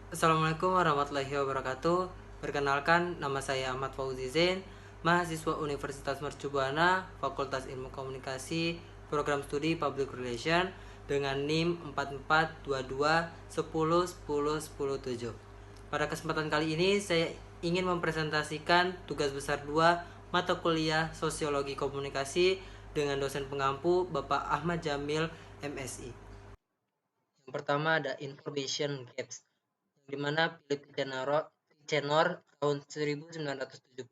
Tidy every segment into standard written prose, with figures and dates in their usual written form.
Assalamualaikum warahmatullahi wabarakatuh. Perkenalkan, nama saya Ahmad Fauzi Zain, mahasiswa Universitas Mercu Buana, Fakultas Ilmu Komunikasi, Program Studi Public Relation dengan NIM 442210101007. Pada kesempatan kali ini saya ingin mempresentasikan tugas besar 2 mata kuliah Sosiologi Komunikasi dengan dosen pengampu Bapak Ahmad Jamil, MSI. Yang pertama ada Information Gaps, di mana Philip Cenor tahun 1970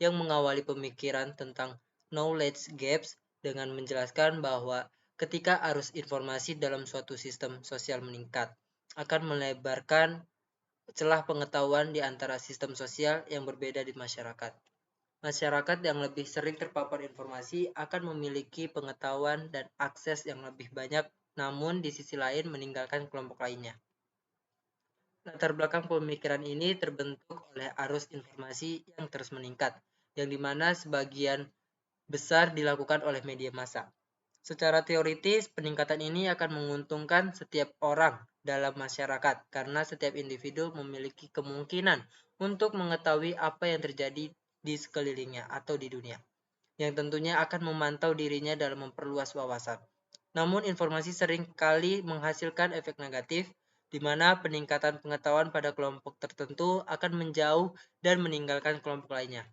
yang mengawali pemikiran tentang knowledge gaps dengan menjelaskan bahwa ketika arus informasi dalam suatu sistem sosial meningkat, akan melebarkan celah pengetahuan di antara sistem sosial yang berbeda di masyarakat. Masyarakat yang lebih sering terpapar informasi akan memiliki pengetahuan dan akses yang lebih banyak, namun di sisi lain meninggalkan kelompok lainnya. Latar belakang pemikiran ini terbentuk oleh arus informasi yang terus meningkat, yang dimana sebagian besar dilakukan oleh media massa. Secara teoritis, peningkatan ini akan menguntungkan setiap orang dalam masyarakat karena setiap individu memiliki kemungkinan untuk mengetahui apa yang terjadi di sekelilingnya atau di dunia, yang tentunya akan memantau dirinya dalam memperluas wawasan. Namun informasi sering kali menghasilkan efek negatif, di mana peningkatan pengetahuan pada kelompok tertentu akan menjauh dan meninggalkan kelompok lainnya.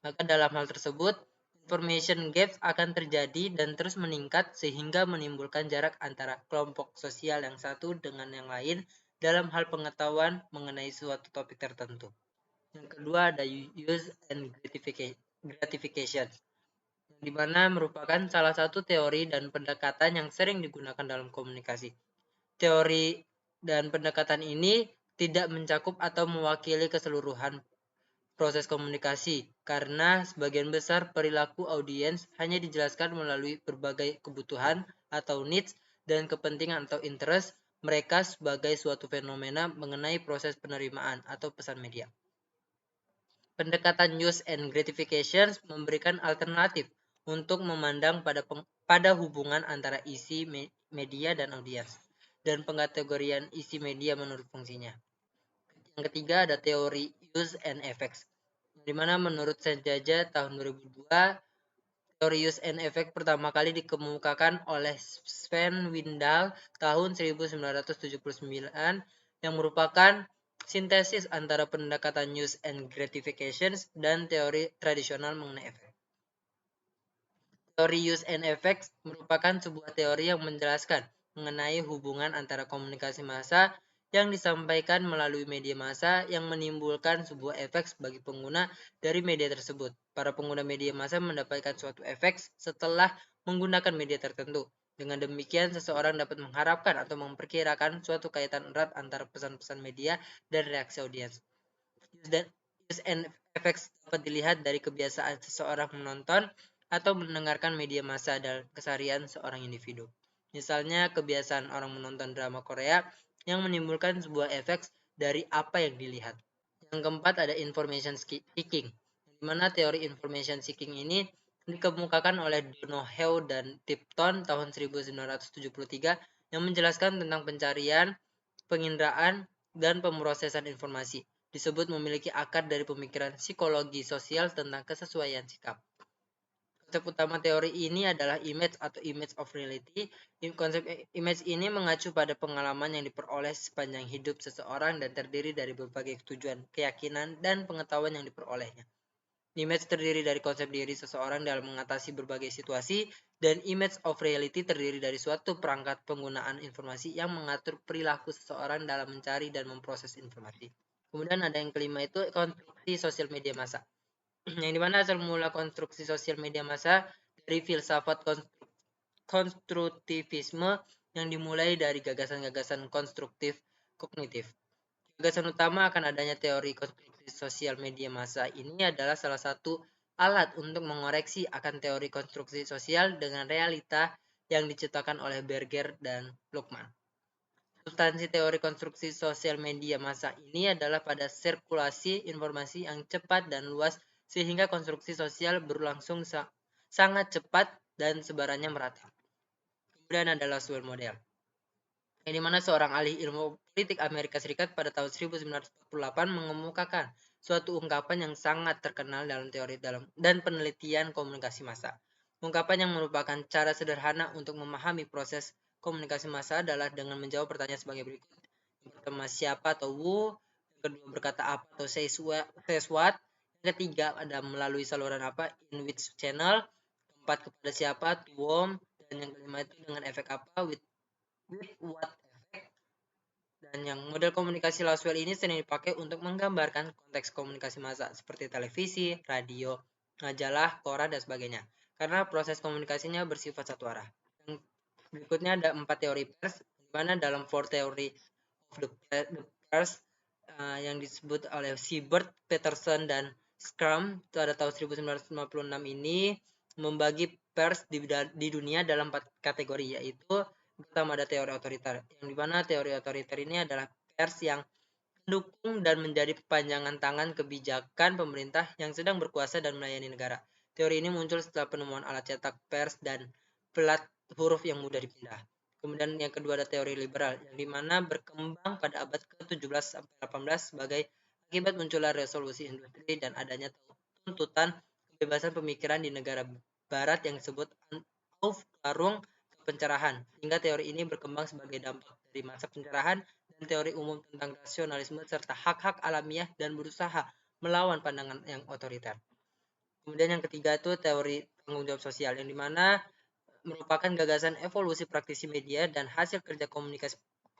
Maka dalam hal tersebut, information gaps akan terjadi dan terus meningkat sehingga menimbulkan jarak antara kelompok sosial yang satu dengan yang lain dalam hal pengetahuan mengenai suatu topik tertentu. Yang kedua ada use and gratification, di mana merupakan salah satu teori dan pendekatan yang sering digunakan dalam komunikasi. Teori dan pendekatan ini tidak mencakup atau mewakili keseluruhan proses komunikasi, karena sebagian besar perilaku audiens hanya dijelaskan melalui berbagai kebutuhan atau needs dan kepentingan atau interest mereka sebagai suatu fenomena mengenai proses penerimaan atau pesan media. Pendekatan use and gratification memberikan alternatif untuk memandang pada hubungan antara isi media dan audiens, dan pengkategorian isi media menurut fungsinya. Yang ketiga ada teori use and effects, di mana menurut Senjaja tahun 2002, teori use and effect pertama kali dikemukakan oleh Sven Windal tahun 1979 yang merupakan sintesis antara pendekatan use and gratification dan teori tradisional mengenai efek. Teori use and effects merupakan sebuah teori yang menjelaskan mengenai hubungan antara komunikasi massa yang disampaikan melalui media massa yang menimbulkan sebuah efek bagi pengguna dari media tersebut. Para pengguna media massa mendapatkan suatu efek setelah menggunakan media tertentu. Dengan demikian, seseorang dapat mengharapkan atau memperkirakan suatu kaitan erat antara pesan-pesan media dan reaksi audiens. Use and effects dapat dilihat dari kebiasaan seseorang menonton atau mendengarkan media massa dalam keseharian seorang individu. Misalnya, kebiasaan orang menonton drama Korea yang menimbulkan sebuah efek dari apa yang dilihat. Yang keempat ada information seeking, di mana teori information seeking ini dikemukakan oleh Donohue dan Tipton tahun 1973 yang menjelaskan tentang pencarian, penginderaan, dan pemrosesan informasi. Disebut memiliki akar dari pemikiran psikologi sosial tentang kesesuaian sikap. Konsep utama teori ini adalah image atau image of reality. Konsep image ini mengacu pada pengalaman yang diperoleh sepanjang hidup seseorang dan terdiri dari berbagai tujuan, keyakinan, dan pengetahuan yang diperolehnya. Image terdiri dari konsep diri seseorang dalam mengatasi berbagai situasi, dan image of reality terdiri dari suatu perangkat penggunaan informasi yang mengatur perilaku seseorang dalam mencari dan memproses informasi. Kemudian ada yang kelima itu konstruksi sosial media massa, yang dimana asal mula konstruksi sosial media massa dari filsafat konstruktivisme yang dimulai dari gagasan-gagasan konstruktif kognitif. Gagasan utama akan adanya teori konstruksi sosial media massa ini adalah salah satu alat untuk mengoreksi akan teori konstruksi sosial dengan realita yang diciptakan oleh Berger dan Luhmann. Substansi teori konstruksi sosial media massa ini adalah pada sirkulasi informasi yang cepat dan luas sehingga konstruksi sosial berlangsung sangat cepat dan sebarannya merata. Kemudian ada Laswell model. yang dimana seorang ahli ilmu politik Amerika Serikat pada tahun 1948 mengemukakan suatu ungkapan yang sangat terkenal dalam teori dan penelitian komunikasi massa. Ungkapan yang merupakan cara sederhana untuk memahami proses komunikasi massa adalah dengan menjawab pertanyaan sebagai berikut. Yang pertama, siapa atau who. Yang kedua, berkata apa atau says what. Yang ketiga, ada melalui saluran apa, in which channel. Keempat, kepada siapa, to whom. Dan yang kelima itu dengan efek apa, with what effect. Dan yang model komunikasi Laswell ini sering dipakai untuk menggambarkan konteks komunikasi massa seperti televisi, radio, majalah, koran, dan sebagainya. Karena proses komunikasinya bersifat satu arah. Yang berikutnya ada 4 teori pers, di mana dalam 4 theory of the pers yang disebut oleh Siebert, Peterson, dan Scrum pada tahun 1956 ini membagi pers di dunia dalam 4 kategori, yaitu pertama ada teori otoriter, yang dimana teori otoriter ini adalah pers yang mendukung dan menjadi kepanjangan tangan kebijakan pemerintah yang sedang berkuasa dan melayani negara. Teori ini muncul setelah penemuan alat cetak pers dan pelat huruf yang mudah dipindah. Kemudian yang kedua ada teori liberal, yang dimana berkembang pada abad ke-17 sampai 18 sebagai akibat munculnya revolusi industri dan adanya tuntutan kebebasan pemikiran di negara barat yang disebut Aufklärung pencerahan, hingga teori ini berkembang sebagai dampak dari masa pencerahan dan teori umum tentang rasionalisme serta hak-hak alamiah dan berusaha melawan pandangan yang otoriter. Kemudian yang ketiga itu teori tanggung jawab sosial, yang dimana merupakan gagasan evolusi praktisi media dan hasil kerja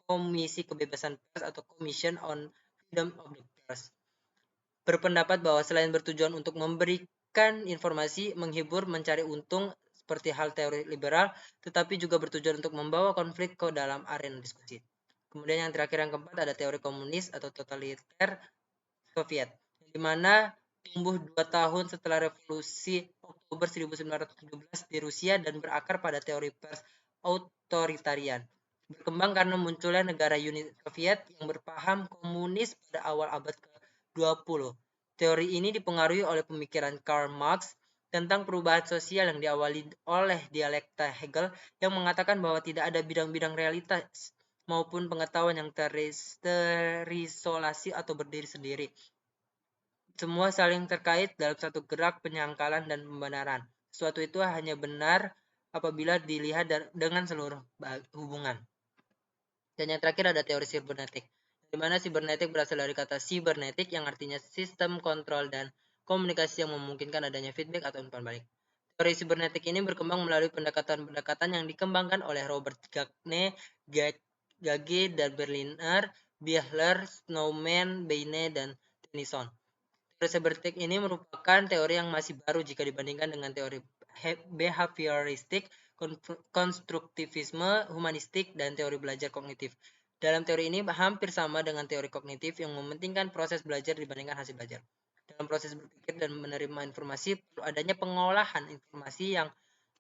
Komisi Kebebasan Pers atau Commission on Freedom of the Press. Berpendapat bahwa selain bertujuan untuk memberikan informasi, menghibur, mencari untung, seperti hal teori liberal, tetapi juga bertujuan untuk membawa konflik ke dalam arena diskusi. Kemudian yang terakhir yang keempat ada teori komunis atau totaliter Soviet, di mana tumbuh 2 tahun setelah revolusi Oktober 1917 di Rusia dan berakar pada teori pers otoritarian. Berkembang karena munculnya negara Uni Soviet yang berpaham komunis pada awal abad ke-20. Teori ini dipengaruhi oleh pemikiran Karl Marx tentang perubahan sosial yang diawali oleh dialektika Hegel yang mengatakan bahwa tidak ada bidang-bidang realitas maupun pengetahuan yang terisolasi atau berdiri sendiri. Semua saling terkait dalam satu gerak penyangkalan dan pembenaran. Sesuatu itu hanya benar apabila dilihat dengan seluruh hubungan. Dan yang terakhir ada teori sibernetik, di mana sibernetik berasal dari kata cybernetic yang artinya sistem kontrol dan komunikasi yang memungkinkan adanya feedback atau umpan balik. Teori sibernetik ini berkembang melalui pendekatan-pendekatan yang dikembangkan oleh Robert Gagne, Gage, dan Berliner, Bieler, Snowman, Baine, dan Tennyson. Teori sibernetik ini merupakan teori yang masih baru jika dibandingkan dengan teori behavioristik, konstruktivisme, humanistik, dan teori belajar kognitif. Dalam teori ini hampir sama dengan teori kognitif yang mementingkan proses belajar dibandingkan hasil belajar. Dalam proses berpikir dan menerima informasi, perlu adanya pengolahan informasi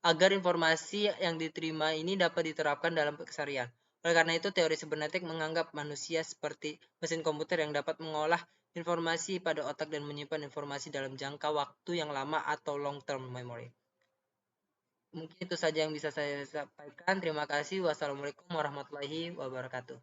agar informasi yang diterima ini dapat diterapkan dalam keseharian. Oleh karena itu, teori sibernetik menganggap manusia seperti mesin komputer yang dapat mengolah informasi pada otak dan menyimpan informasi dalam jangka waktu yang lama atau long term memory. Mungkin itu saja yang bisa saya sampaikan. Terima kasih. Wassalamualaikum warahmatullahi wabarakatuh.